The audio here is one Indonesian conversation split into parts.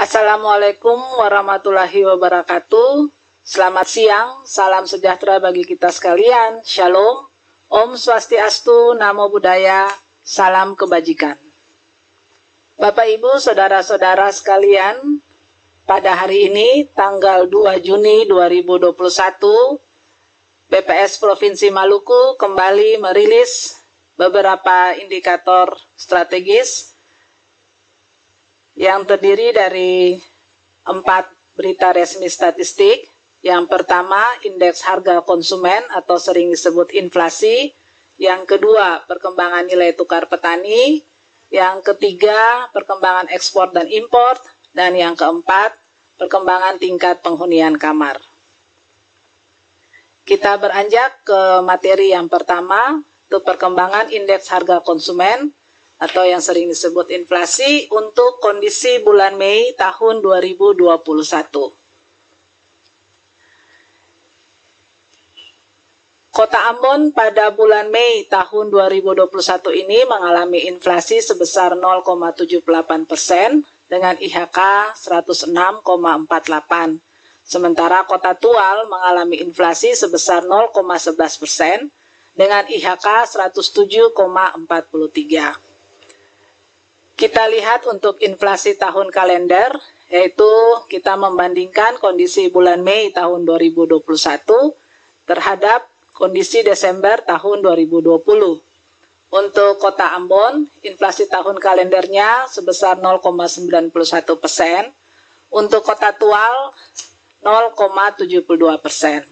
Assalamualaikum warahmatullahi wabarakatuh. Selamat siang, salam sejahtera bagi kita sekalian. Shalom, Om Swastiastu, Namo Buddhaya, salam kebajikan. Bapak Ibu, saudara-saudara sekalian, pada hari ini tanggal 2 Juni 2021, BPS Provinsi Maluku kembali merilis beberapa indikator strategis yang terdiri dari 4 berita resmi statistik. Yang pertama, indeks harga konsumen atau sering disebut inflasi. Yang kedua, perkembangan nilai tukar petani. Yang ketiga, perkembangan ekspor dan impor. Dan yang keempat, perkembangan tingkat penghunian kamar. Kita beranjak ke materi yang pertama, itu perkembangan indeks harga konsumen atau yang sering disebut inflasi untuk kondisi bulan Mei tahun 2021. Kota Ambon pada bulan Mei tahun 2021 ini mengalami inflasi sebesar 0,78% dengan IHK 106,48. Sementara Kota Tual mengalami inflasi sebesar 0,11% dengan IHK 107,43. Kita lihat untuk inflasi tahun kalender, yaitu kita membandingkan kondisi bulan Mei tahun 2021 terhadap kondisi Desember tahun 2020. Untuk Kota Ambon, inflasi tahun kalendernya sebesar 0,91%. Untuk Kota Tual, 0,72%.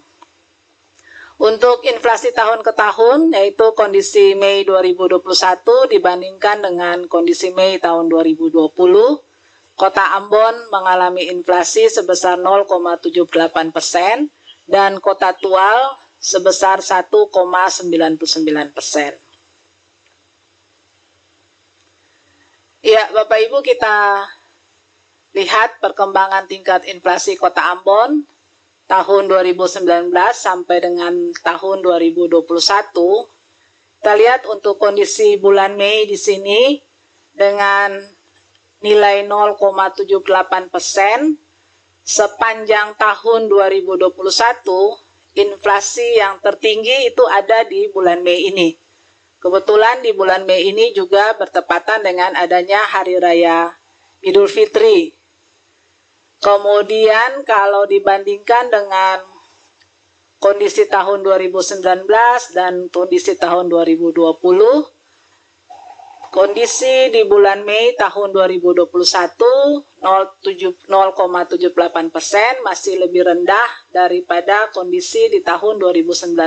Untuk inflasi tahun ke tahun, yaitu kondisi Mei 2021 dibandingkan dengan kondisi Mei tahun 2020, Kota Ambon mengalami inflasi sebesar 0,78% dan Kota Tual sebesar 1,99%. Ya, Bapak Ibu, kita lihat perkembangan tingkat inflasi Kota Ambon tahun 2019 sampai dengan tahun 2021. Kita lihat untuk kondisi bulan Mei di sini dengan nilai 0,78%. Sepanjang tahun 2021, inflasi yang tertinggi itu ada di bulan Mei ini. Kebetulan di bulan Mei ini juga bertepatan dengan adanya Hari Raya Idul Fitri. Kemudian kalau dibandingkan dengan kondisi tahun 2019 dan kondisi tahun 2020, kondisi di bulan Mei tahun 2021 0,78% masih lebih rendah daripada kondisi di tahun 2019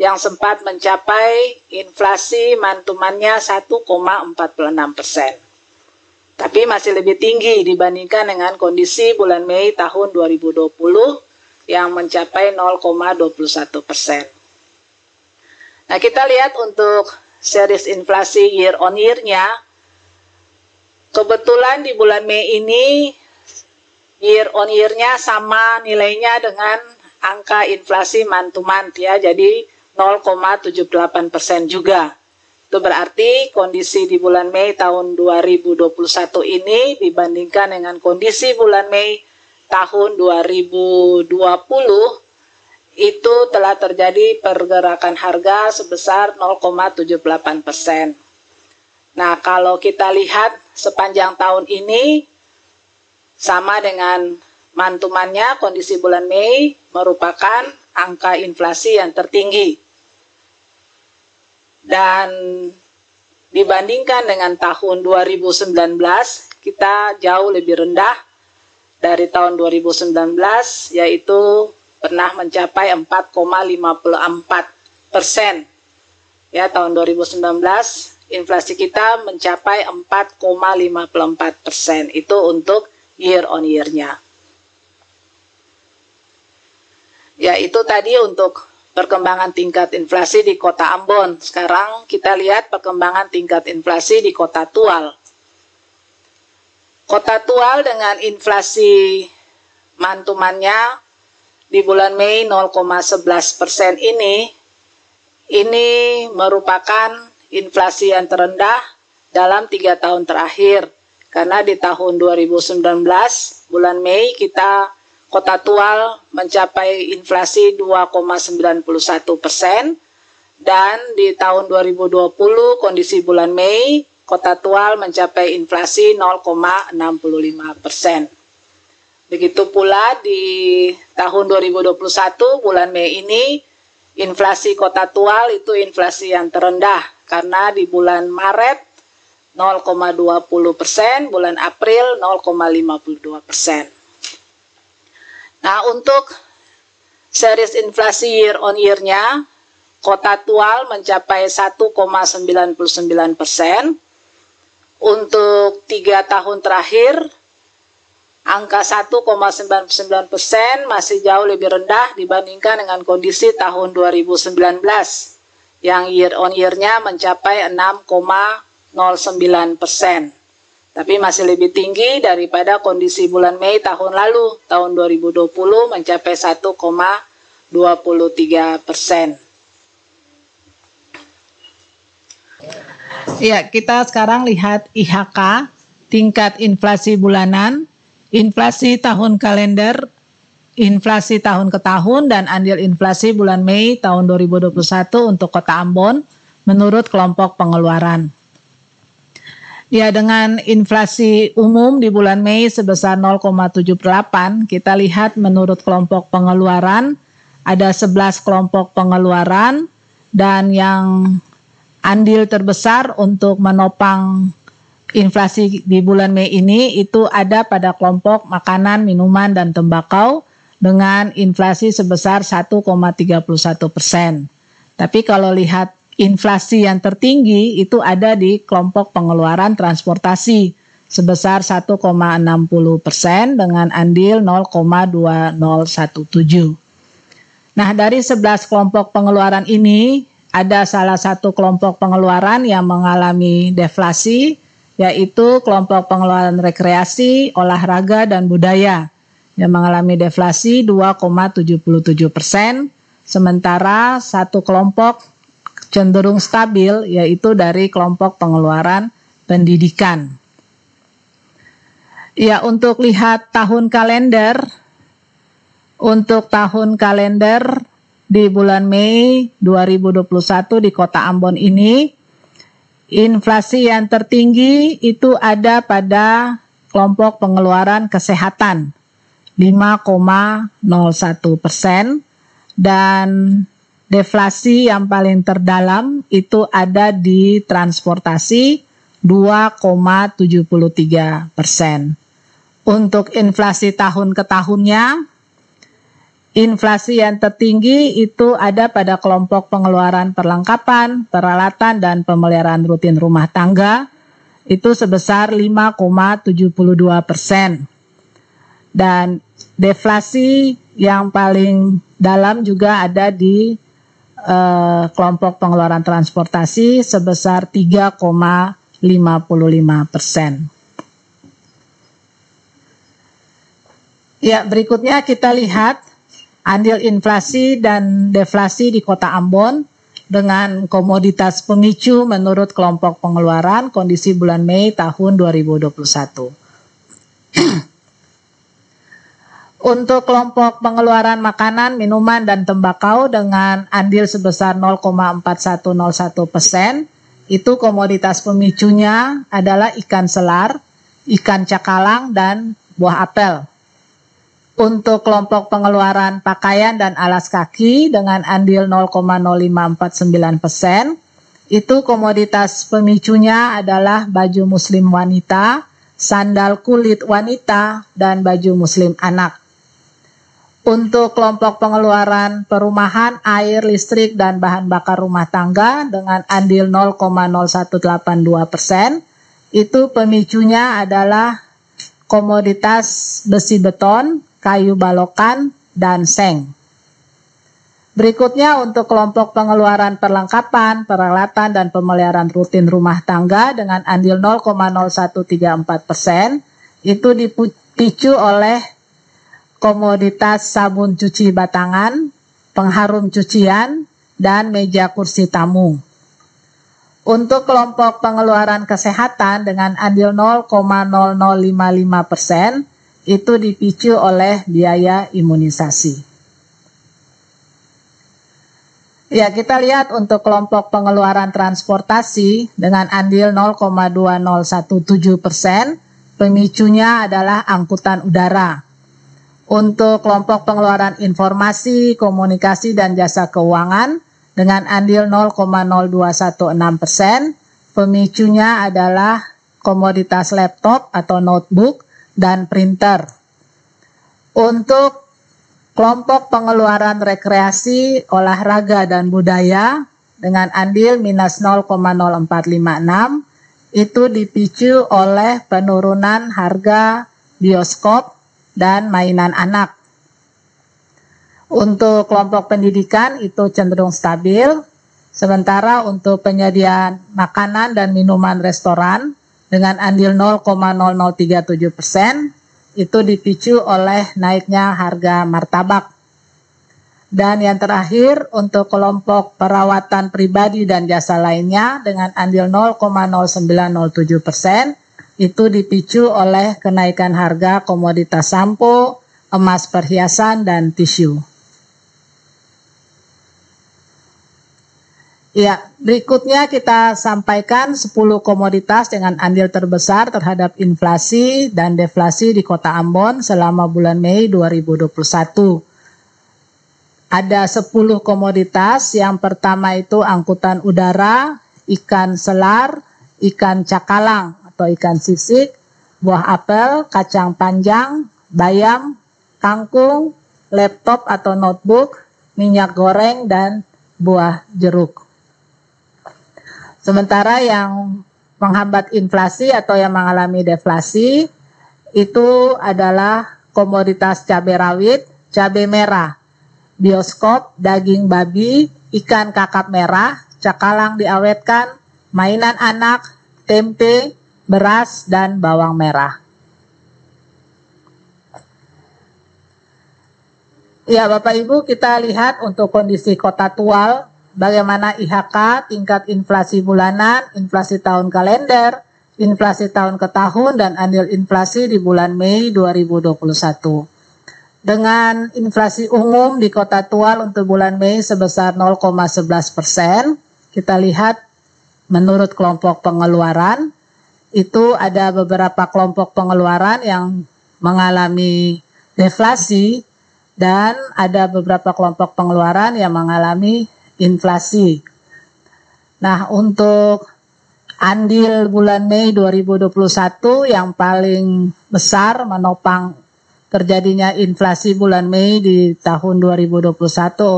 yang sempat mencapai inflasi mantumannya 1,46%. Tapi masih lebih tinggi dibandingkan dengan kondisi bulan Mei tahun 2020 yang mencapai 0,21%. Nah, kita lihat untuk series inflasi year on year-nya. Kebetulan di bulan Mei ini year on year-nya sama nilainya dengan angka inflasi month to month ya, jadi 0,78% juga. Itu berarti kondisi di bulan Mei tahun 2021 ini dibandingkan dengan kondisi bulan Mei tahun 2020 itu telah terjadi pergerakan harga sebesar 0,78%. Nah, kalau kita lihat sepanjang tahun ini sama dengan mantumannya, kondisi bulan Mei merupakan angka inflasi yang tertinggi. Dan dibandingkan dengan tahun 2019, kita jauh lebih rendah dari tahun 2019, yaitu pernah mencapai 4,54%. Ya, tahun 2019 inflasi kita mencapai 4,54%. Itu untuk year on year-nya. Ya, itu tadi untuk perkembangan tingkat inflasi di Kota Ambon. Sekarang kita lihat perkembangan tingkat inflasi di Kota Tual. Kota Tual dengan inflasi mantumannya di bulan Mei 0,11% ini merupakan inflasi yang terendah dalam 3 tahun terakhir, karena di tahun 2019 bulan Mei kita kota Tual mencapai inflasi 2,91%, dan di tahun 2020 kondisi bulan Mei kota Tual mencapai inflasi 0,65%. Begitu pula di tahun 2021 bulan Mei ini inflasi kota Tual itu inflasi yang terendah karena di bulan Maret 0,20%, bulan April 0,52%. Nah, untuk series inflasi year on year-nya kota Tual mencapai 1,99%. Untuk 3 tahun terakhir angka 1,99% masih jauh lebih rendah dibandingkan dengan kondisi tahun 2019 yang year on year-nya mencapai 6,09%. Tapi masih lebih tinggi daripada kondisi bulan Mei tahun lalu, tahun 2020 mencapai 1,23%. Ya, kita sekarang lihat IHK, tingkat inflasi bulanan, inflasi tahun kalender, inflasi tahun ke tahun, dan andil inflasi bulan Mei tahun 2021 untuk Kota Ambon menurut kelompok pengeluaran. Ya, dengan inflasi umum di bulan Mei sebesar 0,78, kita lihat menurut kelompok pengeluaran ada 11 kelompok pengeluaran, dan yang andil terbesar untuk menopang inflasi di bulan Mei ini itu ada pada kelompok makanan, minuman, dan tembakau dengan inflasi sebesar 1,31%. Tapi kalau lihat inflasi yang tertinggi itu ada di kelompok pengeluaran transportasi sebesar 1,60% dengan andil 0,2017. Nah, dari 11 kelompok pengeluaran ini ada salah satu kelompok pengeluaran yang mengalami deflasi, yaitu kelompok pengeluaran rekreasi, olahraga, dan budaya yang mengalami deflasi 2,77%, sementara satu kelompok cenderung stabil, yaitu dari kelompok pengeluaran pendidikan. Ya, untuk lihat tahun kalender, untuk tahun kalender di bulan Mei 2021 di Kota Ambon ini, inflasi yang tertinggi itu ada pada kelompok pengeluaran kesehatan 5,01%, dan deflasi yang paling terdalam itu ada di transportasi 2,73%. Untuk inflasi tahun ke tahunnya, inflasi yang tertinggi itu ada pada kelompok pengeluaran perlengkapan, peralatan, dan pemeliharaan rutin rumah tangga, itu sebesar 5,72%. Dan deflasi yang paling dalam juga ada di kelompok pengeluaran transportasi sebesar 3,55%. Ya, berikutnya kita lihat andil inflasi dan deflasi di Kota Ambon dengan komoditas pemicu menurut kelompok pengeluaran kondisi bulan Mei tahun 2021. Untuk kelompok pengeluaran makanan, minuman, dan tembakau dengan andil sebesar 0,4101%, itu komoditas pemicunya adalah ikan selar, ikan cakalang, dan buah apel. Untuk kelompok pengeluaran pakaian dan alas kaki dengan andil 0,0549%, itu komoditas pemicunya adalah baju muslim wanita, sandal kulit wanita, dan baju muslim anak. Untuk kelompok pengeluaran perumahan, air, listrik, dan bahan bakar rumah tangga dengan andil 0,0182%, itu pemicunya adalah komoditas besi beton, kayu balokan, dan seng. Berikutnya untuk kelompok pengeluaran perlengkapan, peralatan, dan pemeliharaan rutin rumah tangga dengan andil 0,0134%, itu dipicu oleh komoditas sabun cuci batangan, pengharum cucian, dan meja kursi tamu. Untuk kelompok pengeluaran kesehatan dengan andil 0,0055% itu dipicu oleh biaya imunisasi. Ya, kita lihat untuk kelompok pengeluaran transportasi dengan andil 0,2017%, pemicunya adalah angkutan udara. Untuk kelompok pengeluaran informasi, komunikasi, dan jasa keuangan dengan andil 0,0216%, pemicunya adalah komoditas laptop atau notebook dan printer. Untuk kelompok pengeluaran rekreasi, olahraga, dan budaya dengan andil minus 0,0456 itu dipicu oleh penurunan harga bioskop dan mainan anak. Untuk kelompok pendidikan itu cenderung stabil, sementara untuk penyediaan makanan dan minuman restoran dengan andil 0,0037% itu dipicu oleh naiknya harga martabak. Dan yang terakhir untuk kelompok perawatan pribadi dan jasa lainnya dengan andil 0,0907% itu dipicu oleh kenaikan harga komoditas sampo, emas perhiasan, dan tisu. Ya, berikutnya kita sampaikan 10 komoditas dengan andil terbesar terhadap inflasi dan deflasi di Kota Ambon selama bulan Mei 2021. Ada 10 komoditas, yang pertama itu angkutan udara, ikan selar, ikan cakalang atau ikan sisik, buah apel, kacang panjang, bayam, kangkung, laptop atau notebook, minyak goreng, dan buah jeruk. Sementara yang menghambat inflasi atau yang mengalami deflasi itu adalah komoditas cabai rawit, cabai merah, bioskop, daging babi, ikan kakap merah, cakalang diawetkan, mainan anak, tempe, beras, dan bawang merah. Ya, Bapak Ibu, kita lihat untuk kondisi Kota Tual, bagaimana IHK, tingkat inflasi bulanan, inflasi tahun kalender, inflasi tahun ke tahun, dan andil inflasi di bulan Mei 2021. Dengan inflasi umum di Kota Tual untuk bulan Mei sebesar 0,11%, kita lihat menurut kelompok pengeluaran, itu ada beberapa kelompok pengeluaran yang mengalami deflasi, dan ada beberapa kelompok pengeluaran yang mengalami inflasi. Nah, untuk andil bulan Mei 2021 yang paling besar menopang terjadinya inflasi bulan Mei di tahun 2021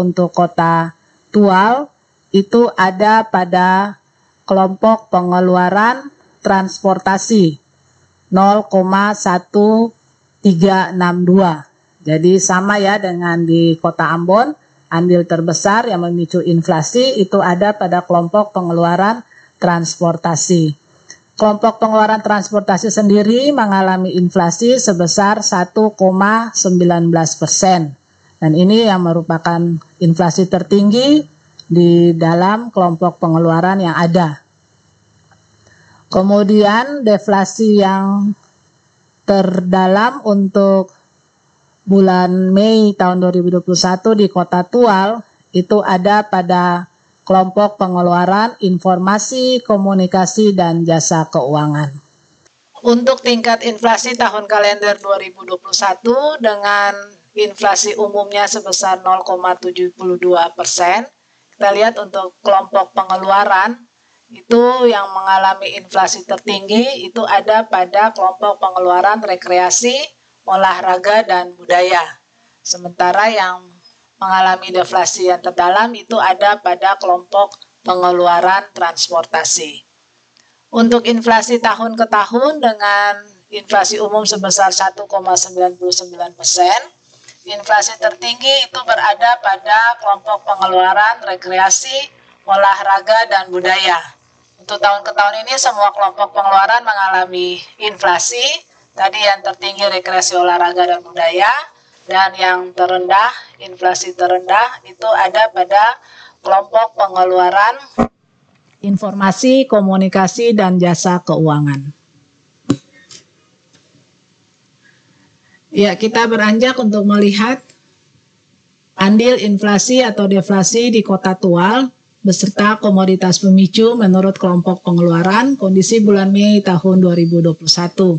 untuk Kota Tual itu ada pada kelompok pengeluaran transportasi 0,1362. Jadi sama ya dengan di Kota Ambon. Andil terbesar yang memicu inflasi itu ada pada kelompok pengeluaran transportasi. Kelompok pengeluaran transportasi sendiri mengalami inflasi sebesar 1,19%. Dan ini yang merupakan inflasi tertinggi di dalam kelompok pengeluaran yang ada. Kemudian deflasi yang terdalam untuk bulan Mei tahun 2021 di Kota Tual itu ada pada kelompok pengeluaran informasi, komunikasi, dan jasa keuangan. Untuk tingkat inflasi tahun kalender 2021 dengan inflasi umumnya sebesar 0,72%, kita lihat untuk kelompok pengeluaran itu yang mengalami inflasi tertinggi itu ada pada kelompok pengeluaran rekreasi, olahraga, dan budaya. Sementara yang mengalami deflasi yang terdalam itu ada pada kelompok pengeluaran transportasi. Untuk inflasi tahun ke tahun dengan inflasi umum sebesar 1,99%, inflasi tertinggi itu berada pada kelompok pengeluaran rekreasi, olahraga, dan budaya. Untuk tahun ke tahun ini semua kelompok pengeluaran mengalami inflasi. Tadi yang tertinggi rekreasi, olahraga, dan budaya, dan yang terendah, inflasi terendah itu ada pada kelompok pengeluaran informasi, komunikasi, dan jasa keuangan. Ya, kita beranjak untuk melihat andil inflasi atau deflasi di Kota Tual beserta komoditas pemicu menurut kelompok pengeluaran kondisi bulan Mei tahun 2021.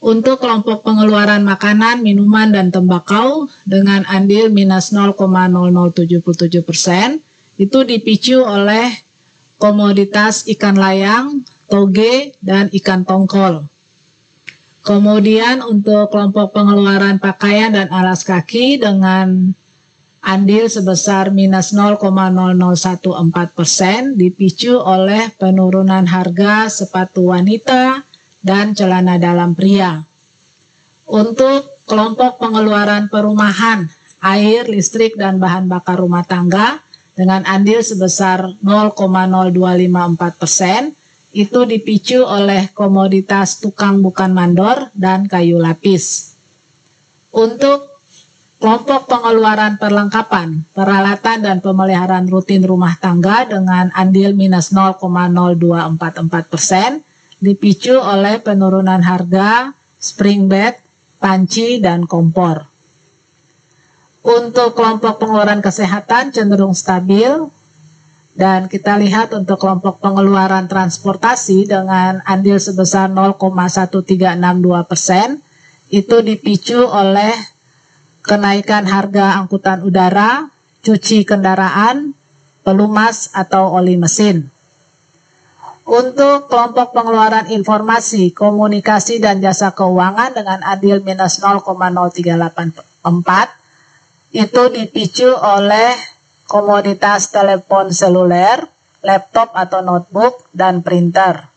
Untuk kelompok pengeluaran makanan, minuman, dan tembakau dengan andil minus 0,0077%, itu dipicu oleh komoditas ikan layang, toge, dan ikan tongkol. Kemudian untuk kelompok pengeluaran pakaian dan alas kaki dengan andil sebesar minus 0,0014% dipicu oleh penurunan harga sepatu wanita dan celana dalam pria. Untuk kelompok pengeluaran perumahan, air, listrik, dan bahan bakar rumah tangga dengan andil sebesar 0,0254%, itu dipicu oleh komoditas tukang bukan mandor dan kayu lapis. Untuk kelompok pengeluaran perlengkapan, peralatan, dan pemeliharaan rutin rumah tangga dengan andil minus 0,0244% dipicu oleh penurunan harga spring bed, panci, dan kompor. Untuk kelompok pengeluaran kesehatan cenderung stabil, dan kita lihat untuk kelompok pengeluaran transportasi dengan andil sebesar 0,1362%, itu dipicu oleh kenaikan harga angkutan udara, cuci kendaraan, pelumas atau oli mesin. Untuk kelompok pengeluaran informasi, komunikasi, dan jasa keuangan dengan andil minus 0,0384, itu dipicu oleh komoditas telepon seluler, laptop atau notebook, dan printer.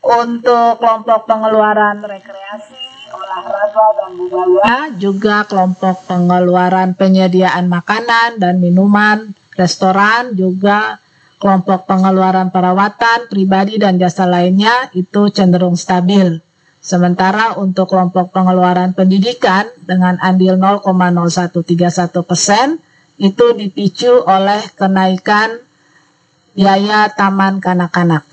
Untuk kelompok pengeluaran rekreasi, olahraga, dan budaya, juga kelompok pengeluaran penyediaan makanan dan minuman, restoran, juga kelompok pengeluaran perawatan, pribadi, dan jasa lainnya itu cenderung stabil. Sementara untuk kelompok pengeluaran pendidikan dengan andil 0,0131%, itu dipicu oleh kenaikan biaya taman kanak-kanak.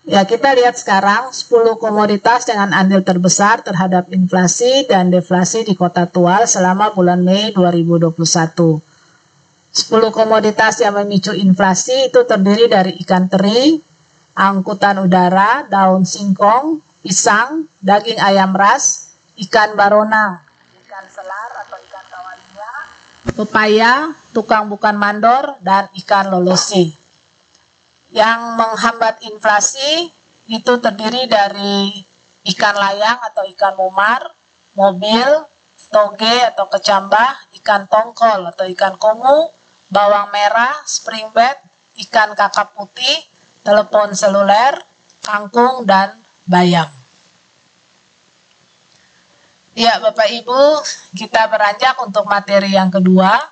Ya, kita lihat sekarang 10 komoditas dengan andil terbesar terhadap inflasi dan deflasi di Kota Tual selama bulan Mei 2021. 10 komoditas yang memicu inflasi itu terdiri dari ikan teri, angkutan udara, daun singkong, pisang, daging ayam ras, ikan baronang, ikan selar atau ikan kawalia, pepaya, tukang bukan mandor, dan ikan lolosi. Yang menghambat inflasi itu terdiri dari ikan layang atau ikan mumar, mobil, toge atau kecambah, ikan tongkol atau ikan komu, bawang merah, spring bed, ikan kakap putih, telepon seluler, kangkung, dan bayam. Ya, Bapak Ibu, kita beranjak untuk materi yang kedua,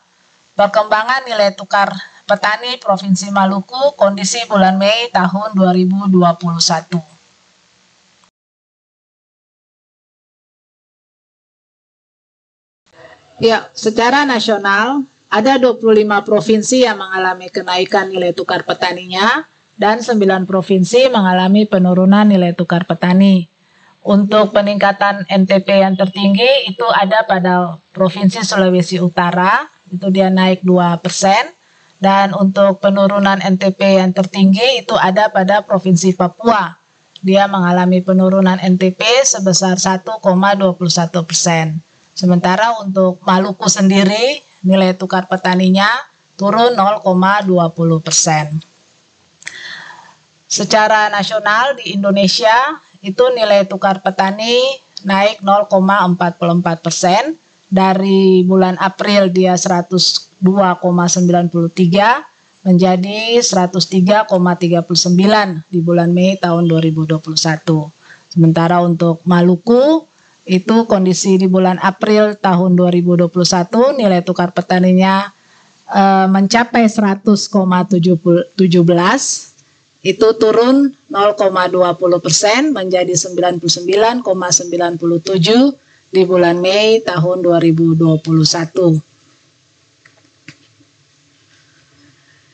perkembangan nilai tukar petani Provinsi Maluku kondisi bulan Mei tahun 2021. Ya, secara nasional ada 25 provinsi yang mengalami kenaikan nilai tukar petaninya dan 9 provinsi mengalami penurunan nilai tukar petani. Untuk peningkatan NTP yang tertinggi itu ada pada Provinsi Sulawesi Utara, itu dia naik 2%. Dan untuk penurunan NTP yang tertinggi itu ada pada Provinsi Papua. Dia mengalami penurunan NTP sebesar 1,21%. Sementara untuk Maluku sendiri nilai tukar petaninya turun 0,20%. Secara nasional di Indonesia itu nilai tukar petani naik 0,44%. Dari bulan April dia 102,93 menjadi 103,39 di bulan Mei tahun 2021. Sementara untuk Maluku itu kondisi di bulan April tahun 2021 nilai tukar petaninya mencapai 100,17, itu turun 0,20% menjadi 99,97 di bulan Mei tahun 2021.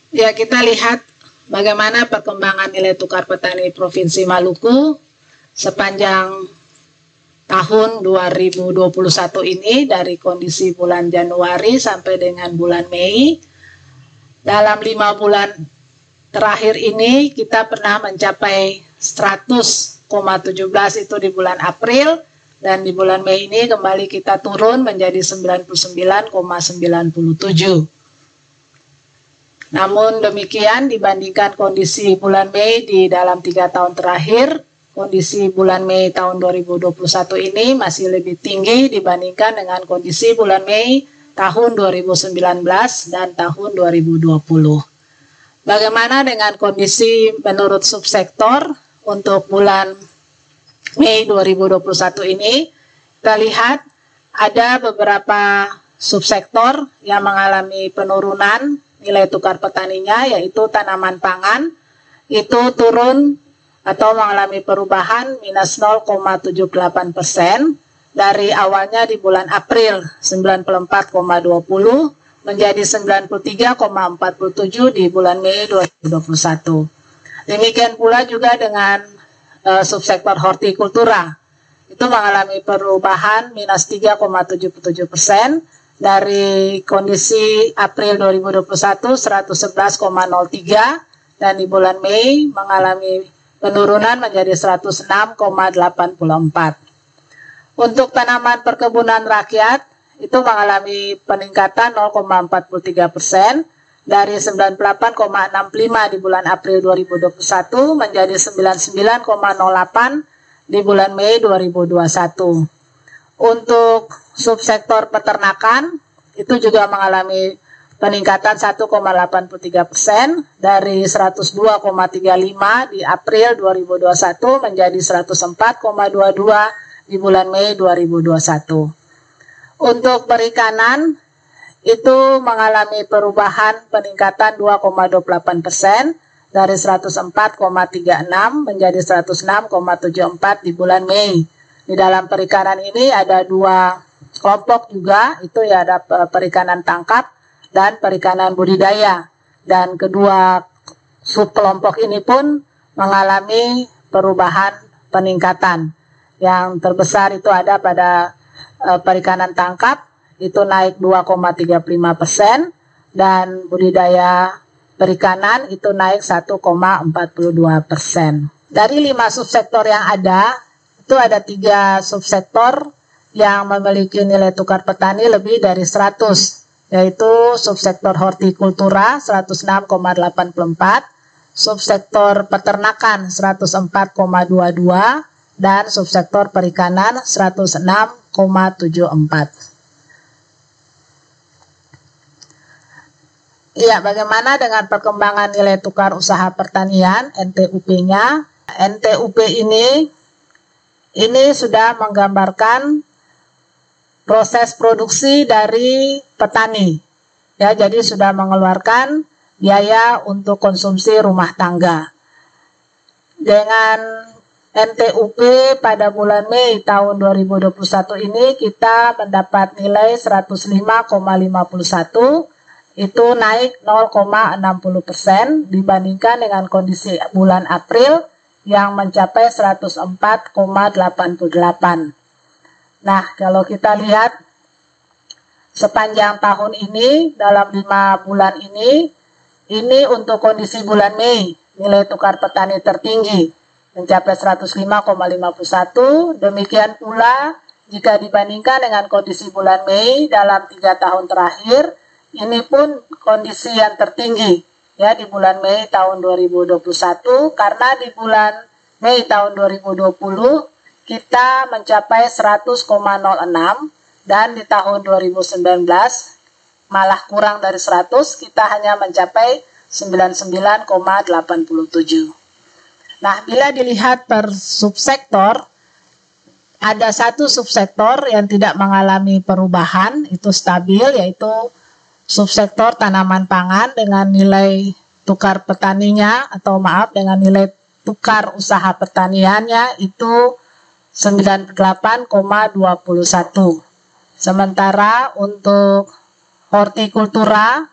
Ya, kita lihat bagaimana perkembangan nilai tukar petani Provinsi Maluku sepanjang tahun 2021 ini dari kondisi bulan Januari sampai dengan bulan Mei. Dalam 5 bulan terakhir ini kita pernah mencapai 100,17 itu di bulan April, dan di bulan Mei ini kembali kita turun menjadi 99,97. Namun demikian, dibandingkan kondisi bulan Mei di dalam 3 tahun terakhir, kondisi bulan Mei tahun 2021 ini masih lebih tinggi dibandingkan dengan kondisi bulan Mei tahun 2019 dan tahun 2020. Bagaimana dengan kondisi menurut subsektor untuk bulan Mei 2021 ini? Kita lihat ada beberapa subsektor yang mengalami penurunan nilai tukar petaninya, yaitu tanaman pangan itu turun atau mengalami perubahan minus 0,78% dari awalnya di bulan April 94,20 menjadi 93,47 di bulan Mei 2021. Demikian pula juga dengan subsektor hortikultura, itu mengalami perubahan minus 3,77% dari kondisi April 2021 111,03, dan di bulan Mei mengalami penurunan menjadi 106,84. Untuk tanaman perkebunan rakyat itu mengalami peningkatan 0,43% dari 98,65 di bulan April 2021 menjadi 99,08 di bulan Mei 2021. Untuk subsektor peternakan itu juga mengalami peningkatan 1,83% dari 102,35 di April 2021 menjadi 104,22 di bulan Mei 2021. Untuk perikanan itu mengalami perubahan peningkatan 2,28% dari 104,36 menjadi 106,74 di bulan Mei. Di dalam perikanan ini ada 2 kelompok juga, itu ya ada perikanan tangkap dan perikanan budidaya. Dan kedua subkelompok ini pun mengalami perubahan peningkatan. Yang terbesar itu ada pada perikanan tangkap, itu naik 2,35%, dan budidaya perikanan itu naik 1,42%. Dari 5 subsektor yang ada, itu ada 3 subsektor yang memiliki nilai tukar petani lebih dari 100, yaitu subsektor hortikultura 106,84, subsektor peternakan 104,22, dan subsektor perikanan 106,74. Iya, bagaimana dengan perkembangan nilai tukar usaha pertanian NTUP-nya? NTUP ini sudah menggambarkan proses produksi dari petani. Ya, jadi sudah mengeluarkan biaya untuk konsumsi rumah tangga. Dengan NTUP pada bulan Mei tahun 2021 ini kita mendapat nilai 105,51, itu naik 0,60% dibandingkan dengan kondisi bulan April yang mencapai 104,88. Nah, kalau kita lihat sepanjang tahun ini, dalam 5 bulan ini untuk kondisi bulan Mei, nilai tukar petani tertinggi mencapai 105,51. Demikian pula jika dibandingkan dengan kondisi bulan Mei dalam 3 tahun terakhir, ini pun kondisi yang tertinggi ya di bulan Mei tahun 2021, karena di bulan Mei tahun 2020 kita mencapai 100,06, dan di tahun 2019 malah kurang dari 100, kita hanya mencapai 99,87. Nah, bila dilihat per subsektor, ada 1 subsektor yang tidak mengalami perubahan, itu stabil, yaitu subsektor tanaman pangan dengan nilai tukar petaninya, dengan nilai tukar usaha pertaniannya itu 98,21. Sementara untuk hortikultura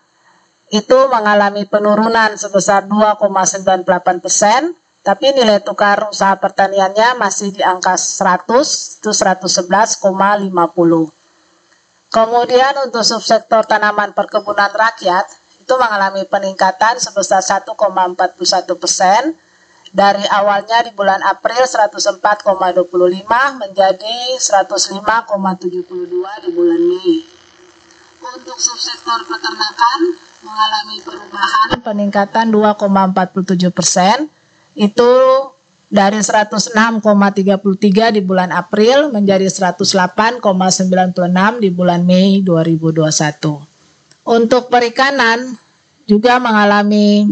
itu mengalami penurunan sebesar 2,98%, tapi nilai tukar usaha pertaniannya masih di angka 100, itu 111,50. Kemudian untuk subsektor tanaman perkebunan rakyat, itu mengalami peningkatan sebesar 1,41%, dari awalnya di bulan April 104,25 menjadi 105,72 di bulan Mei. Untuk subsektor peternakan mengalami perubahan peningkatan 2,47%, itu dari 106,33 di bulan April menjadi 108,96 di bulan Mei 2021. Untuk perikanan juga mengalami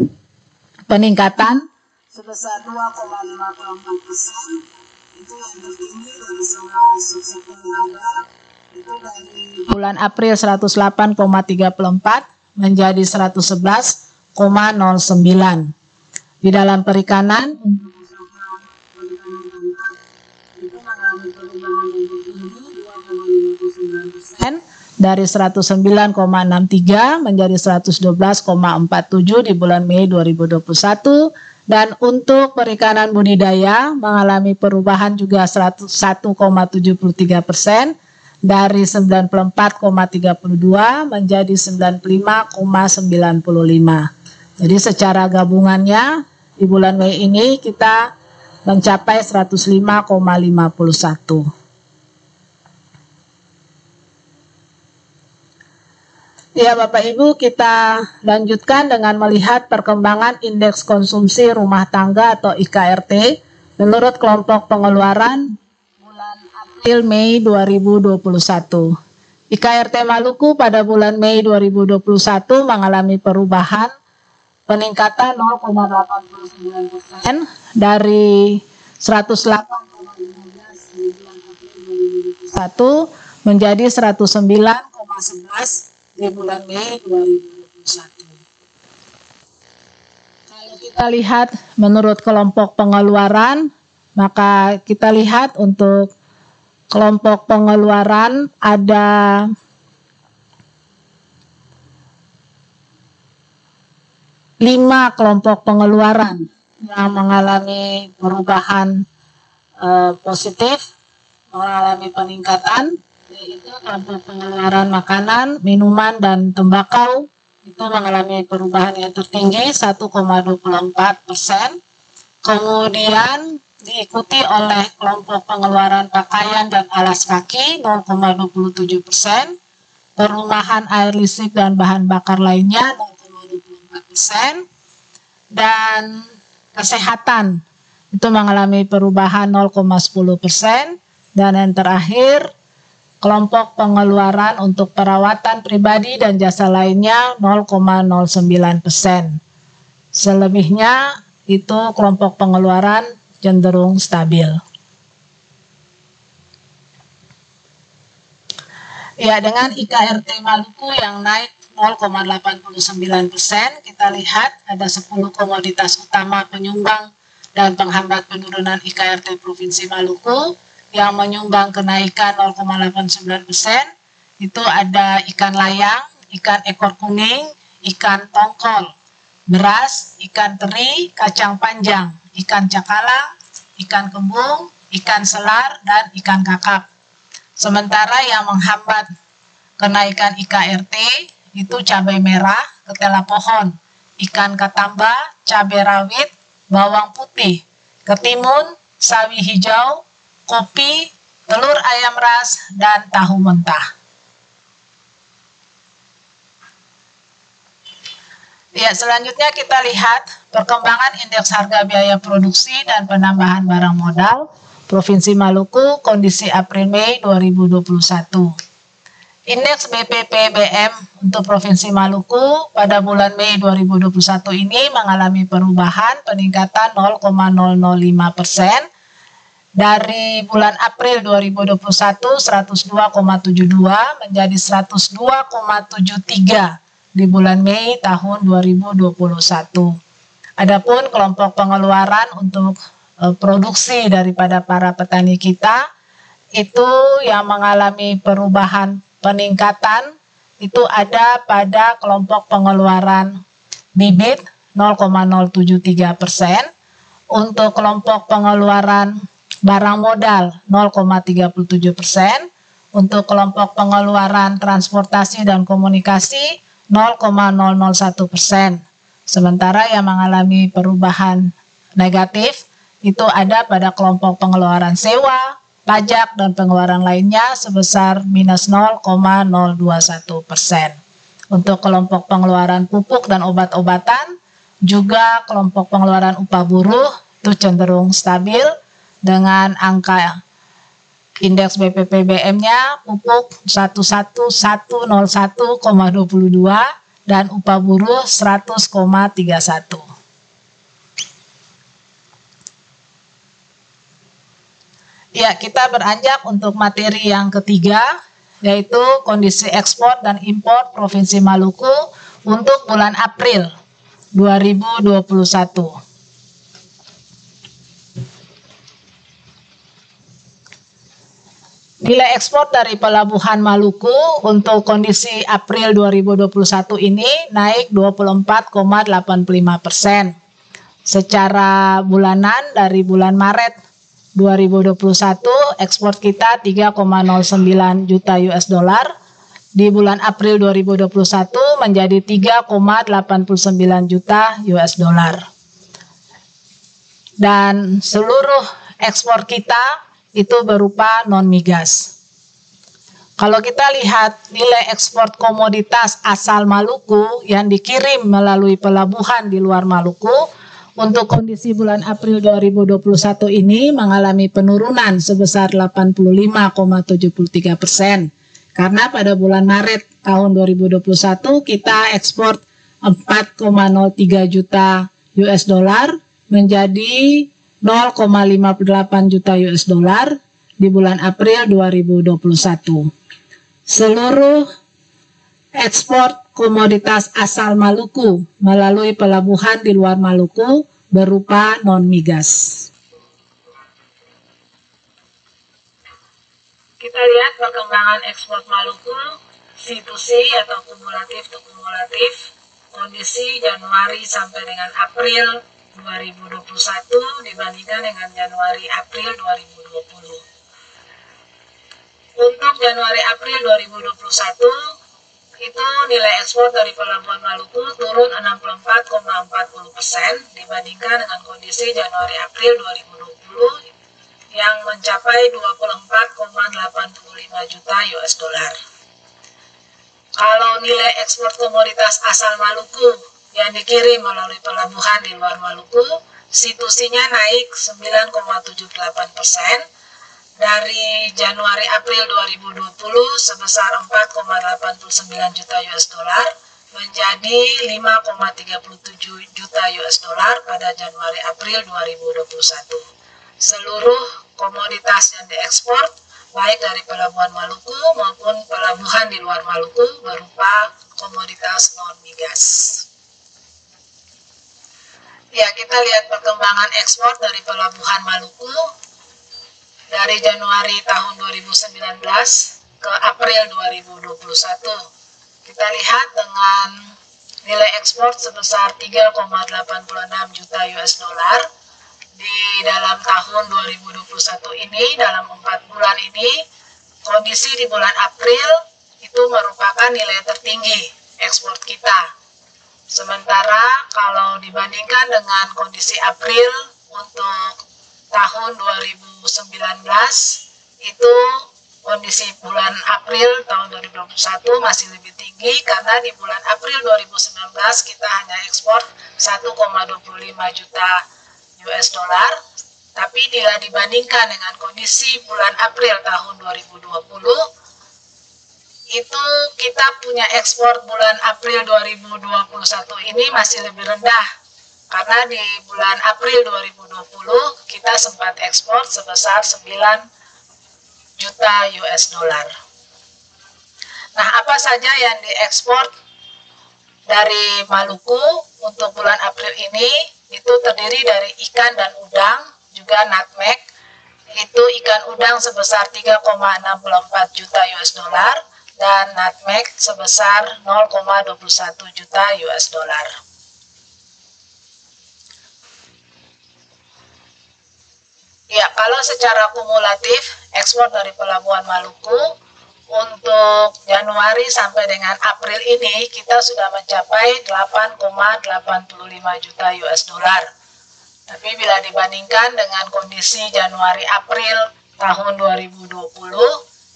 peningkatan sebesar 2,54%, itu yang tertinggi dari semua subsektor yang ada, itu dari bulan April 108,34 menjadi 111,09. Di dalam perikanan untuk usaha perikanan itu mengalami perubahan yang tertinggi 2,59%, dari 109,63 menjadi 112,47 di bulan Mei 2021. Dan untuk perikanan budidaya mengalami perubahan juga 101,73%, dari 94,32 menjadi 95,95. Jadi secara gabungannya di bulan Mei ini kita mencapai 105,51. Ya Bapak Ibu, kita lanjutkan dengan melihat perkembangan indeks konsumsi rumah tangga atau IKRT menurut kelompok pengeluaran bulan April Mei 2021. IKRT Maluku pada bulan Mei 2021 mengalami perubahan peningkatan 0,89% dari 108,15 di bulan April 2021 menjadi 109,11 di bulan Mei 2021. Kalau kita lihat menurut kelompok pengeluaran, maka kita lihat untuk kelompok pengeluaran ada 5 kelompok pengeluaran yang mengalami perubahan positif, mengalami peningkatan, yaitu kelompok pengeluaran makanan, minuman, dan tembakau itu mengalami perubahan yang tertinggi 1,24%. Kemudian diikuti oleh kelompok pengeluaran pakaian dan alas kaki 0,27%, perumahan, air listrik, dan bahan bakar lainnya 0,24%, dan kesehatan itu mengalami perubahan 0,10%, dan yang terakhir kelompok pengeluaran untuk perawatan pribadi dan jasa lainnya 0,09%. Selebihnya itu kelompok pengeluaran cenderung stabil. Ya, dengan IKRT Maluku yang naik 0,89%, kita lihat ada 10 komoditas utama penyumbang dan penghambat penurunan IKRT Provinsi Maluku. Yang menyumbang kenaikan 0,89% itu ada ikan layang, ikan ekor kuning, ikan tongkol, beras, ikan teri, kacang panjang, ikan cakalang, ikan kembung, ikan selar, dan ikan kakap. Sementara yang menghambat kenaikan IKRT itu cabai merah, ketela pohon, ikan katamba, cabai rawit, bawang putih, ketimun, sawi hijau, kopi, telur ayam ras, dan tahu mentah. Ya, selanjutnya kita lihat perkembangan indeks harga biaya produksi dan penambahan barang modal Provinsi Maluku kondisi April-Mei 2021. Indeks BPPBM untuk Provinsi Maluku pada bulan Mei 2021 ini mengalami perubahan peningkatan 0,005%. Dari bulan April 2021 102,72 menjadi 102,73 di bulan Mei tahun 2021. Adapun kelompok pengeluaran untuk produksi daripada para petani kita itu yang mengalami perubahan peningkatan itu ada pada kelompok pengeluaran bibit 0,073%, untuk kelompok pengeluaran barang modal 0,37%, untuk kelompok pengeluaran transportasi dan komunikasi 0,001%. Sementara yang mengalami perubahan negatif itu ada pada kelompok pengeluaran sewa, pajak, dan pengeluaran lainnya sebesar minus 0,021%. Untuk kelompok pengeluaran pupuk dan obat-obatan, juga kelompok pengeluaran upah buruh itu cenderung stabil dengan angka indeks BPPBM-nya pupuk 1101,22 dan upah buruh 100,31. Ya, kita beranjak untuk materi yang ketiga, yaitu kondisi ekspor dan impor Provinsi Maluku untuk bulan April 2021. Nilai ekspor dari Pelabuhan Maluku untuk kondisi April 2021 ini naik 24,85%. Secara bulanan dari bulan Maret 2021 ekspor kita 3,09 juta US dollar. Di bulan April 2021 menjadi 3,89 juta US dollar. Dan seluruh ekspor kita itu berupa non-migas. Kalau kita lihat nilai ekspor komoditas asal Maluku yang dikirim melalui pelabuhan di luar Maluku, untuk kondisi bulan April 2021 ini mengalami penurunan sebesar 85,73%. Karena pada bulan Maret tahun 2021 kita ekspor 4,03 juta US dollar menjadi 0,58 juta US dollar di bulan April 2021. Seluruh ekspor komoditas asal Maluku melalui pelabuhan di luar Maluku berupa non-migas. Kita lihat perkembangan ekspor Maluku, C2C atau kumulatif to kumulatif, kondisi Januari sampai dengan April 2021 dibandingkan dengan Januari-April 2020. Untuk Januari-April 2021 itu nilai ekspor dari Pelabuhan Maluku turun 64,40% dibandingkan dengan kondisi Januari-April 2020 yang mencapai 24,85 juta US dollar. Kalau nilai ekspor komoditas asal Maluku yang dikirim melalui pelabuhan di luar Maluku, C2C-nya naik 9,78% dari Januari-April 2020 sebesar 4,89 juta US dollar menjadi 5,37 juta US dollar pada Januari-April 2021. Seluruh komoditas yang diekspor baik dari pelabuhan Maluku maupun pelabuhan di luar Maluku berupa komoditas non-migas. Ya, kita lihat perkembangan ekspor dari Pelabuhan Maluku dari Januari tahun 2019 ke April 2021. Kita lihat dengan nilai ekspor sebesar 3,86 juta US dollar di dalam tahun 2021 ini, dalam 4 bulan ini, kondisi di bulan April itu merupakan nilai tertinggi ekspor kita. Sementara kalau dibandingkan dengan kondisi April untuk tahun 2019 itu kondisi bulan April tahun 2021 masih lebih tinggi karena di bulan April 2019 kita hanya ekspor 1,25 juta US dollar, tapi bila dibandingkan dengan kondisi bulan April tahun 2020 itu kita punya ekspor bulan April 2021 ini masih lebih rendah karena di bulan April 2020 kita sempat ekspor sebesar 9 juta US dollar. Nah, apa saja yang diekspor dari Maluku untuk bulan April ini itu terdiri dari ikan dan udang, juga nutmeg. Itu ikan udang sebesar 3,64 juta US dollar dan nutmeg sebesar 0,21 juta US dollar. Ya, kalau secara kumulatif ekspor dari Pelabuhan Maluku untuk Januari sampai dengan April ini kita sudah mencapai 8,85 juta US dollar. Tapi bila dibandingkan dengan kondisi Januari April tahun 2020,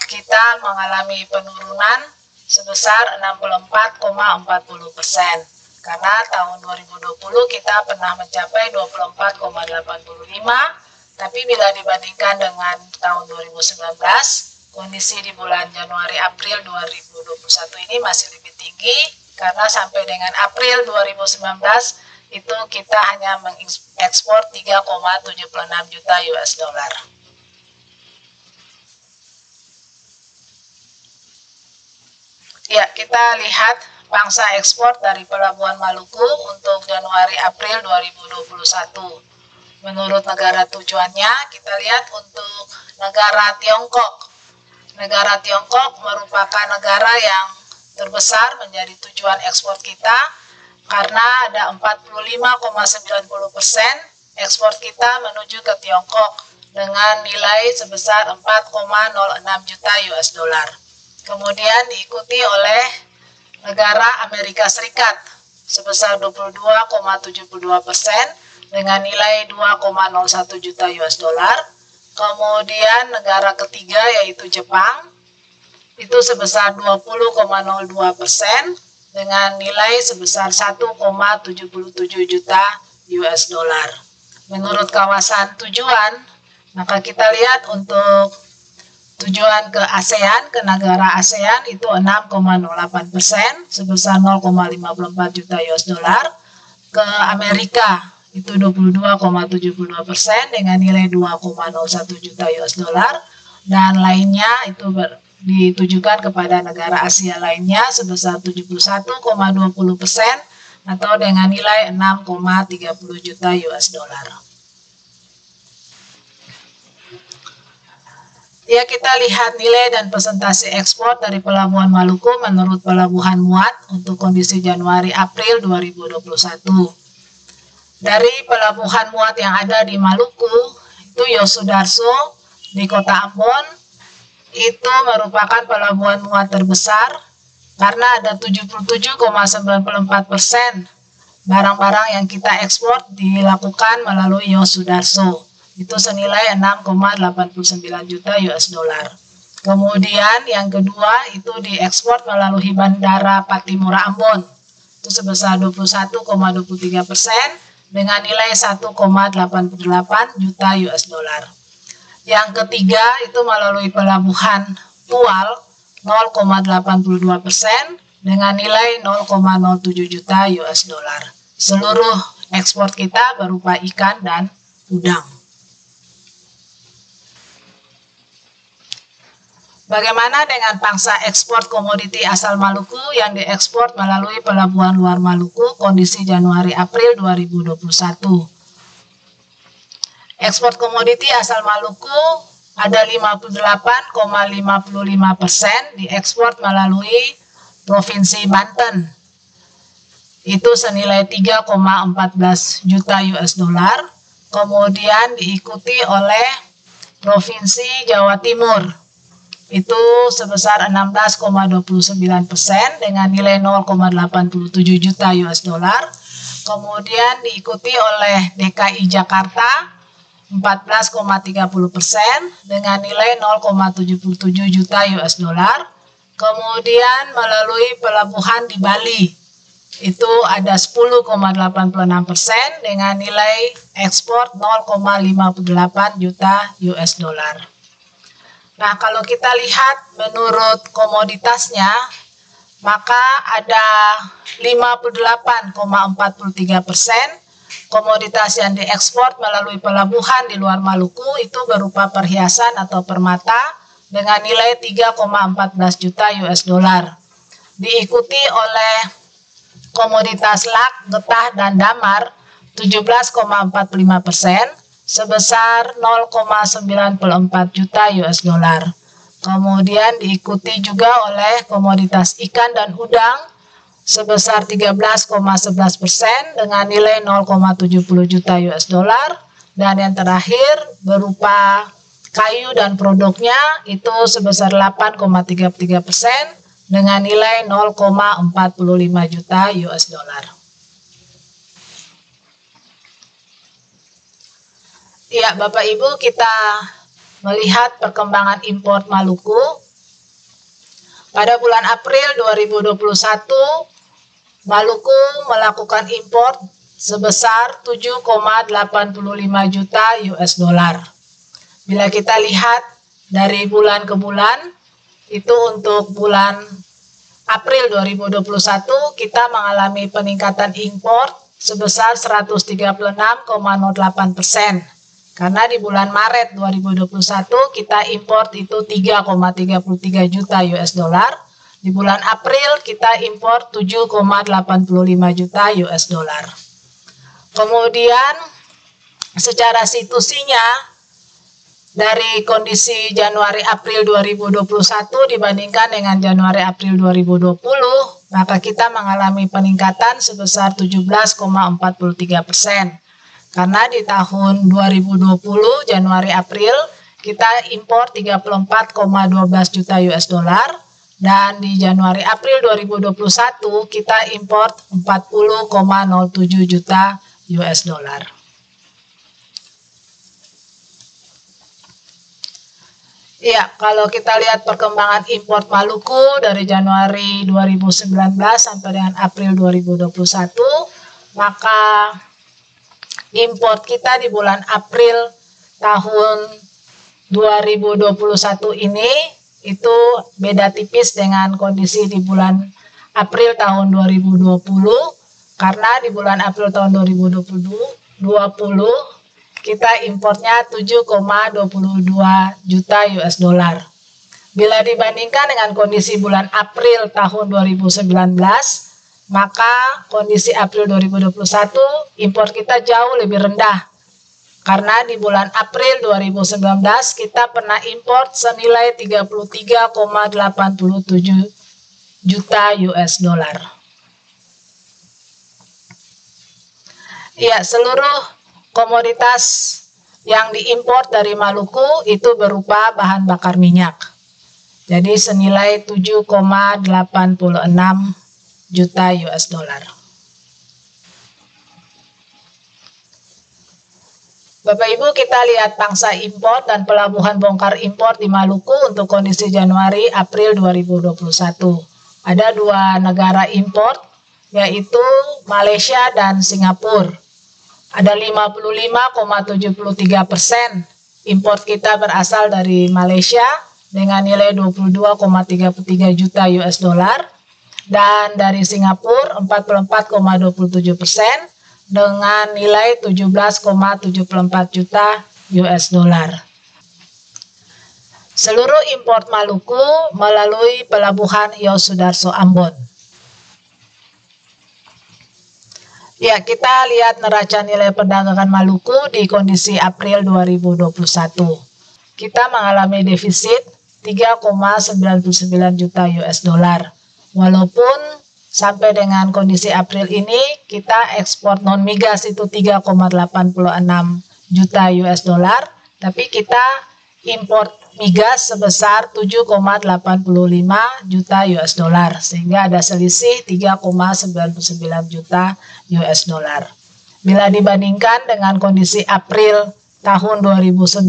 kita mengalami penurunan sebesar 64,40%. Karena tahun 2020 kita pernah mencapai 24,85, tapi bila dibandingkan dengan tahun 2019, kondisi di bulan Januari-April 2021 ini masih lebih tinggi, karena sampai dengan April 2019 itu kita hanya mengekspor 3,76 juta US dollar. Ya, kita lihat pangsa ekspor dari Pelabuhan Maluku untuk Januari-April 2021. Menurut negara tujuannya, kita lihat untuk negara Tiongkok. Negara Tiongkok merupakan negara yang terbesar menjadi tujuan ekspor kita karena ada 45,90% ekspor kita menuju ke Tiongkok dengan nilai sebesar 4,06 juta US dollar. Kemudian diikuti oleh negara Amerika Serikat sebesar 22,72% dengan nilai 2,01 juta US dollar. Kemudian negara ketiga yaitu Jepang itu sebesar 20,02% dengan nilai sebesar 1,77 juta US dollar. Menurut kawasan tujuan, maka kita lihat untuk tujuan ke ASEAN, ke negara ASEAN itu 6,08% sebesar 0,54 juta US dollar. Ke Amerika itu 22,72% dengan nilai 2,01 juta US dollar, dan lainnya itu ditujukan kepada negara Asia lainnya sebesar 71,20% atau dengan nilai 6,30 juta US dollar. Ya, kita lihat nilai dan persentase ekspor dari Pelabuhan Maluku menurut Pelabuhan Muat untuk kondisi Januari-April 2021. Dari pelabuhan muat yang ada di Maluku, itu Yosudarso di Kota Ambon, itu merupakan pelabuhan muat terbesar karena ada 77,94% barang-barang yang kita ekspor dilakukan melalui Yosudarso. Itu senilai 6,89 juta US dollar. Kemudian yang kedua itu diekspor melalui Bandara Patimura Ambon. Itu sebesar 21,23%. dengan nilai 1,88 juta US dollar. Yang ketiga itu melalui pelabuhan Tual 0,82% dengan nilai 0,07 juta US dollar. Seluruh ekspor kita berupa ikan dan udang. Bagaimana dengan pangsa ekspor komoditi asal Maluku yang diekspor melalui pelabuhan luar Maluku kondisi Januari-April 2021? Ekspor komoditi asal Maluku ada 58,55% diekspor melalui Provinsi Banten. Itu senilai 3,14 juta US dollar. Kemudian diikuti oleh Provinsi Jawa Timur. Itu sebesar 16,29% dengan nilai 0,87 juta US dollar. Kemudian diikuti oleh DKI Jakarta 14,30% dengan nilai 0,77 juta US dollar. Kemudian melalui pelabuhan di Bali itu ada 10,86% dengan nilai ekspor 0,58 juta US dollar. Nah, kalau kita lihat menurut komoditasnya, maka ada 58,43% komoditas yang diekspor melalui pelabuhan di luar Maluku itu berupa perhiasan atau permata dengan nilai 3,14 juta US dollar. Diikuti oleh komoditas lak, getah, dan damar 17,45%. Sebesar 0,94 juta US dollar. kemudian diikuti juga oleh komoditas ikan dan udang sebesar 13,11% dengan nilai 0,70 juta US dollar, dan yang terakhir berupa kayu dan produknya itu sebesar 8,33% dengan nilai 0,45 juta US dollar. Ya, Bapak Ibu, kita melihat perkembangan impor Maluku. Pada bulan April 2021, Maluku melakukan impor sebesar 7,85 juta US dollar. Bila kita lihat dari bulan ke bulan, itu untuk bulan April 2021 kita mengalami peningkatan impor sebesar 136,08%. Karena di bulan Maret 2021 kita impor itu 3,33 juta US dollar. Di bulan April kita impor 7,85 juta US dollar. Kemudian secara situsinya dari kondisi Januari-April 2021 dibandingkan dengan Januari-April 2020, maka kita mengalami peningkatan sebesar 17,43%. Karena di tahun 2020 Januari-April kita impor 34,12 juta US dollar, dan di Januari-April 2021 kita impor 40,07 juta US dollar. Ya, kalau kita lihat perkembangan impor Maluku dari Januari 2019 sampai dengan April 2021, maka impor kita di bulan April tahun 2021 ini itu beda tipis dengan kondisi di bulan April tahun 2020, karena di bulan April tahun 2020 kita importnya 7,22 juta US dollar. Bila dibandingkan dengan kondisi bulan April tahun 2019, maka kondisi April 2021 impor kita jauh lebih rendah. Karena di bulan April 2019 kita pernah impor senilai 33,87 juta US dollar. Ya, seluruh komoditas yang diimpor dari Maluku itu berupa bahan bakar minyak. Jadi senilai 7,86 juta US dollar. Bapak Ibu, kita lihat pangsa impor dan pelabuhan bongkar impor di Maluku untuk kondisi Januari April 2021. Ada dua negara impor, yaitu Malaysia dan Singapura. Ada 55,73% impor kita berasal dari Malaysia dengan nilai 22,33 juta US dollar. Dan dari Singapura 44,27% dengan nilai 17,74 juta US dollar. Seluruh impor Maluku melalui pelabuhan Yosudarso Ambon. Ya, kita lihat neraca nilai perdagangan Maluku di kondisi April 2021. Kita mengalami defisit 3,99 juta US dollar. Walaupun sampai dengan kondisi April ini kita ekspor non migas itu 3,86 juta US dollar, tapi kita impor migas sebesar 7,85 juta US dollar, sehingga ada selisih 3,99 juta US dollar. Bila dibandingkan dengan kondisi April tahun 2019,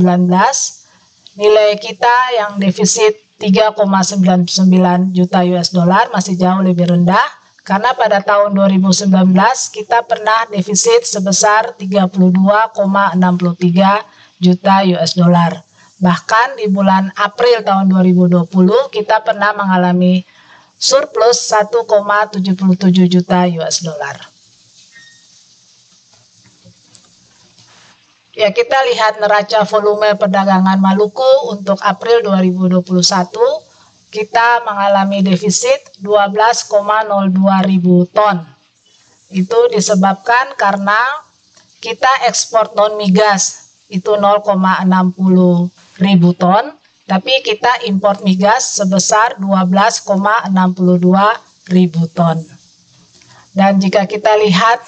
nilai kita yang defisit 3,99 juta US dollar masih jauh lebih rendah, karena pada tahun 2019 kita pernah defisit sebesar 32,63 juta US dollar. Bahkan di bulan April tahun 2020 kita pernah mengalami surplus 1,77 juta US dollar. Ya, kita lihat neraca volume perdagangan Maluku untuk April 2021, kita mengalami defisit 12,02 ribu ton. Itu disebabkan karena kita ekspor non migas itu 0,60 ribu ton, tapi kita import migas sebesar 12,62 ribu ton. Dan jika kita lihat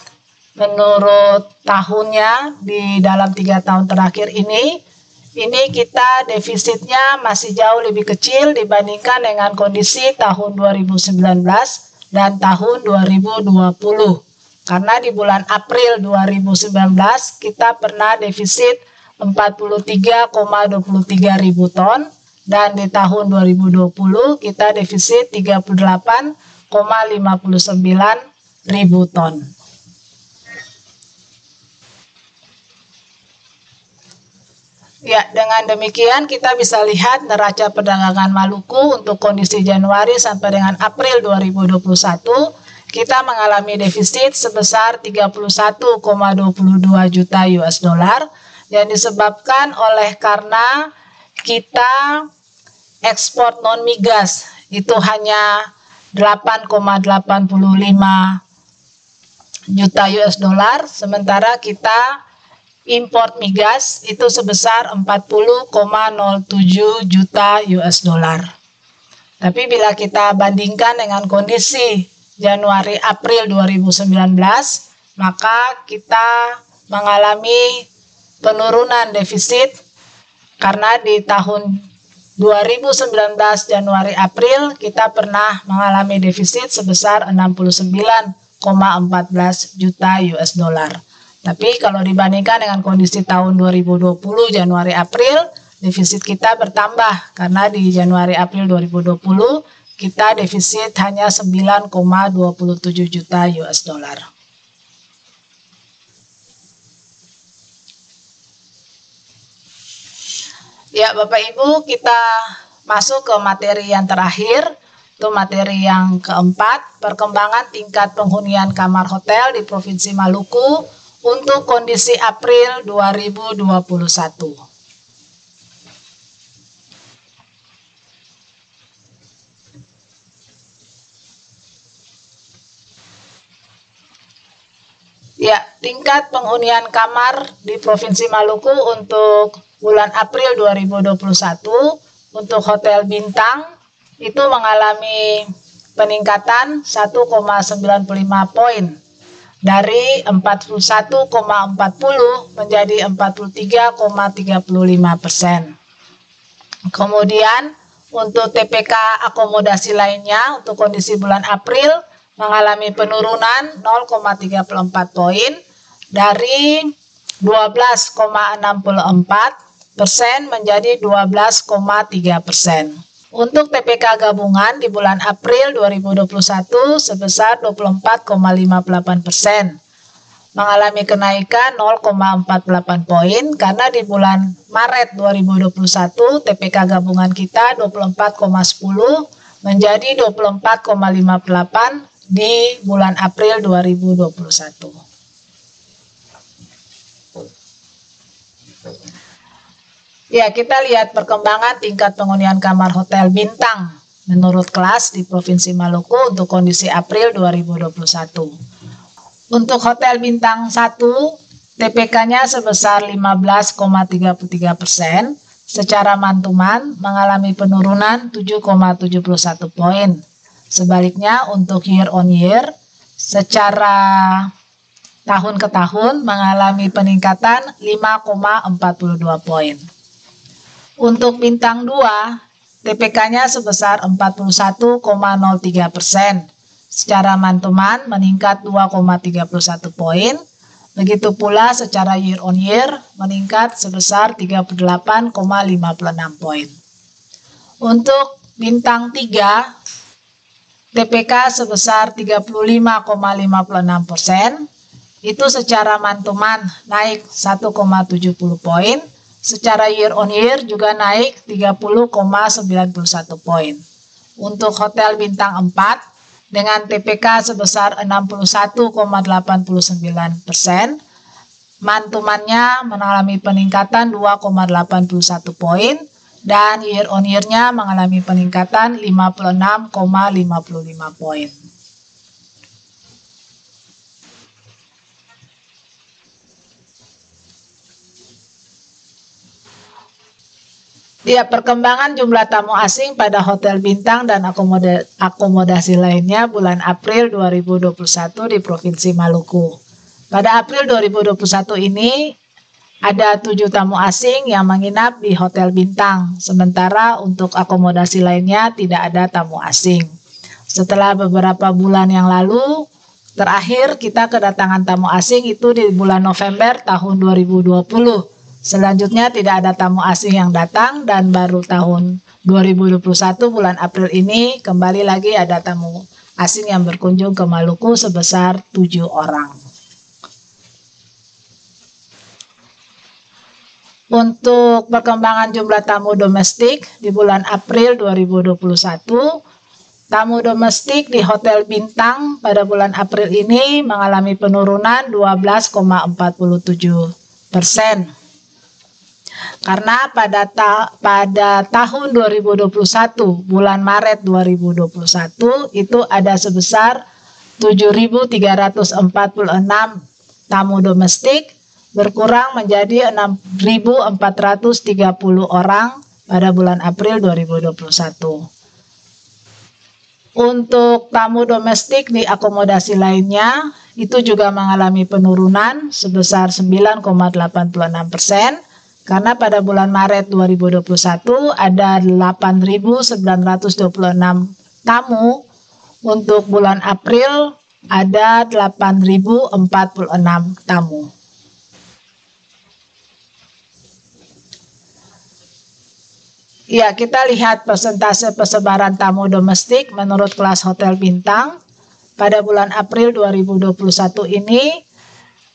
menurut tahunnya di dalam 3 tahun terakhir ini kita defisitnya masih jauh lebih kecil dibandingkan dengan kondisi tahun 2019 dan tahun 2020. Karena di bulan April 2019 kita pernah defisit 43,23 ribu ton dan di tahun 2020 kita defisit 38,59 ribu ton. Ya, dengan demikian kita bisa lihat neraca perdagangan Maluku untuk kondisi Januari sampai dengan April 2021 kita mengalami defisit sebesar 31,22 juta US dollar yang disebabkan oleh karena kita ekspor non migas itu hanya 8,85 juta US dollar, sementara kita import migas itu sebesar 40,07 juta US dollar. Tapi bila kita bandingkan dengan kondisi Januari April 2019, maka kita mengalami penurunan defisit karena di tahun 2019 Januari April kita pernah mengalami defisit sebesar 69,14 juta US dollar. Tapi kalau dibandingkan dengan kondisi tahun 2020 Januari April, defisit kita bertambah karena di Januari April 2020 kita defisit hanya 9,27 juta US dollar. Ya, Bapak Ibu, kita masuk ke materi yang terakhir, itu materi yang keempat, perkembangan tingkat penghunian kamar hotel di Provinsi Maluku untuk kondisi April 2021. Ya, tingkat penghunian kamar di Provinsi Maluku untuk bulan April 2021 untuk hotel bintang itu mengalami peningkatan 1,95 poin dari 41,40 menjadi 43,35%. Kemudian untuk TPK akomodasi lainnya untuk kondisi bulan April mengalami penurunan 0,34 poin dari 12,64% menjadi 12,3%. Untuk TPK gabungan di bulan April 2021 sebesar 24,58%, mengalami kenaikan 0,48 poin karena di bulan Maret 2021 TPK gabungan kita 24,10 menjadi 24,58 di bulan April 2021. Ya, kita lihat perkembangan tingkat penghunian kamar hotel bintang menurut kelas di Provinsi Maluku untuk kondisi April 2021. Untuk hotel bintang 1, TPK-nya sebesar 15,33%, secara mantuman mengalami penurunan 7,71 poin. Sebaliknya untuk year on year, secara tahun ke tahun mengalami peningkatan 5,42 poin. Untuk bintang 2, TPK-nya sebesar 41,03%. Secara mantuman meningkat 2,31 poin. Begitu pula secara year on year meningkat sebesar 38,56 poin. Untuk bintang 3, TPK sebesar 35,56%. Itu secara mantuman naik 1,70 poin. Secara year on year juga naik 30,91 poin. Untuk hotel bintang 4 dengan TPK sebesar 61,89%, mantumannya mengalami peningkatan 2,81 poin dan year on year-nya mengalami peningkatan 56,55 poin. Ya, perkembangan jumlah tamu asing pada hotel bintang dan akomodasi lainnya bulan April 2021 di Provinsi Maluku. Pada April 2021 ini ada 7 tamu asing yang menginap di hotel bintang, sementara untuk akomodasi lainnya tidak ada tamu asing. Setelah beberapa bulan yang lalu, terakhir kita kedatangan tamu asing itu di bulan November tahun 2020. Selanjutnya tidak ada tamu asing yang datang dan baru tahun 2021 bulan April ini kembali lagi ada tamu asing yang berkunjung ke Maluku sebesar 7 orang. Untuk perkembangan jumlah tamu domestik di bulan April 2021, tamu domestik di hotel bintang pada bulan April ini mengalami penurunan 12,47%. Karena pada tahun 2021 bulan Maret 2021 itu ada sebesar 7.346 tamu domestik, berkurang menjadi 6.430 orang pada bulan April 2021. Untuk tamu domestik di akomodasi lainnya itu juga mengalami penurunan sebesar 9,86%. Karena pada bulan Maret 2021 ada 8.926 tamu, untuk bulan April ada 8.046 tamu. Ya, kita lihat persentase persebaran tamu domestik menurut kelas hotel bintang. Pada bulan April 2021 ini,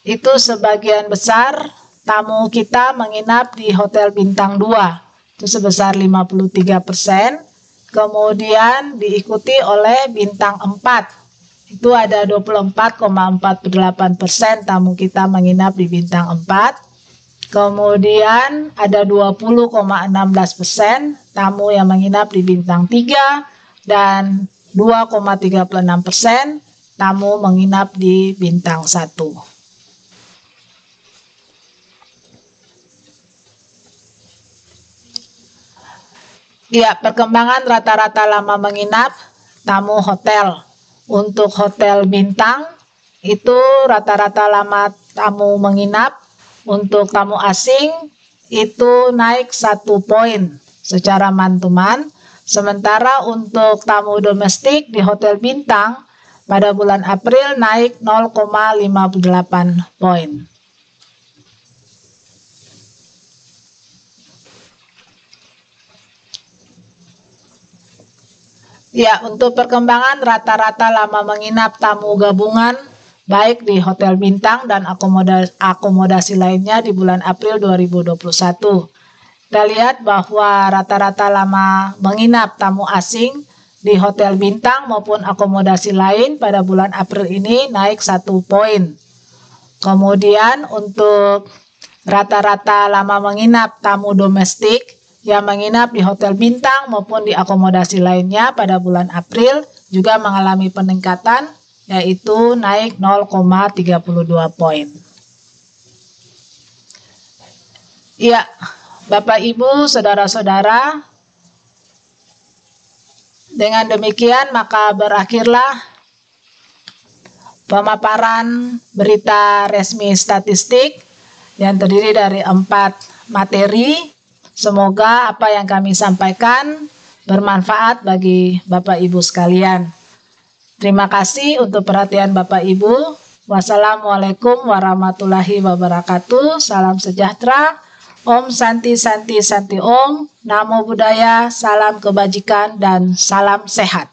itu sebagian besar tamu kita menginap di Hotel Bintang 2, itu sebesar 53%, kemudian diikuti oleh Bintang 4, itu ada 24,48% tamu kita menginap di Bintang 4, kemudian ada 20,16% tamu yang menginap di Bintang 3, dan 2,36% tamu menginap di Bintang 1. Ya, perkembangan rata-rata lama menginap tamu hotel. Untuk hotel bintang itu rata-rata lama tamu menginap untuk tamu asing itu naik 1 poin secara man-to-man. Sementara untuk tamu domestik di hotel bintang pada bulan April naik 0,58 poin. Ya, untuk perkembangan rata-rata lama menginap tamu gabungan baik di hotel bintang dan akomodasi lainnya di bulan April 2021. Kita lihat bahwa rata-rata lama menginap tamu asing di hotel bintang maupun akomodasi lain pada bulan April ini naik 1 poin. Kemudian untuk rata-rata lama menginap tamu domestik yang menginap di hotel bintang maupun di akomodasi lainnya pada bulan April juga mengalami peningkatan, yaitu naik 0,32 poin. Ya, Bapak Ibu, saudara-saudara, dengan demikian maka berakhirlah pemaparan berita resmi statistik yang terdiri dari 4 materi. Semoga apa yang kami sampaikan bermanfaat bagi Bapak Ibu sekalian. Terima kasih untuk perhatian Bapak Ibu. Wassalamualaikum warahmatullahi wabarakatuh. Salam sejahtera. Om Santi Santi Santi Om. Namo Buddhaya. Salam kebajikan dan salam sehat.